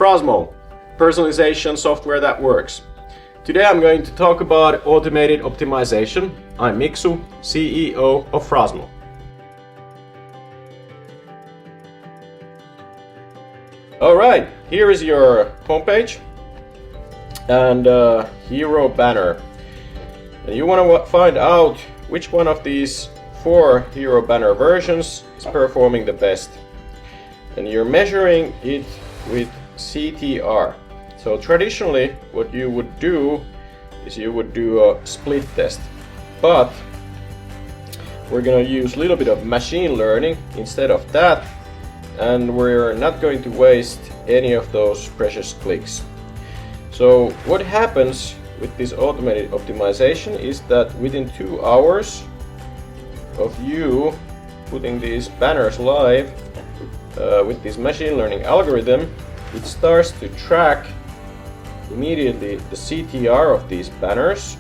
Frosmo, personalization software that works. Today I'm going to talk about automated optimization. I'm Miksu, CEO of Frosmo. Alright, here is your homepage and hero banner. And you want to find out which one of these 4 hero banner versions is performing the best. And you're measuring it with CTR. So traditionally what you would do is you would do a split test, but we're going to use a little bit of machine learning instead of that, and we're not going to waste any of those precious clicks. So what happens with this automated optimization is that within 2 hours of you putting these banners live with this machine learning algorithm, it starts to track immediately the CTR of these banners.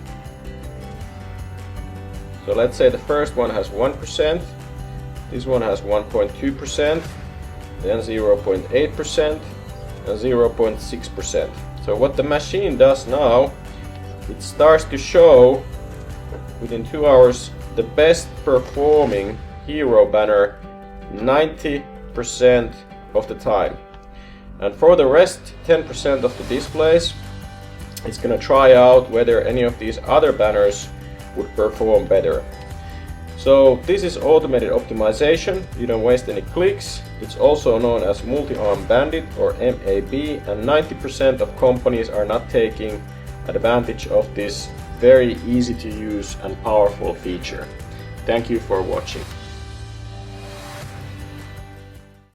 So let's say the first one has 1%, this one has 1.2%, then 0.8% and 0.6%. So what the machine does now, it starts to show within 2 hours the best performing hero banner 90% of the time. And for the rest 10% of the displays, it's going to try out whether any of these other banners would perform better. So this is automated optimization. You don't waste any clicks. It's also known as multi-arm bandit or MAB, and 90% of companies are not taking advantage of this very easy to use and powerful feature. Thank you for watching.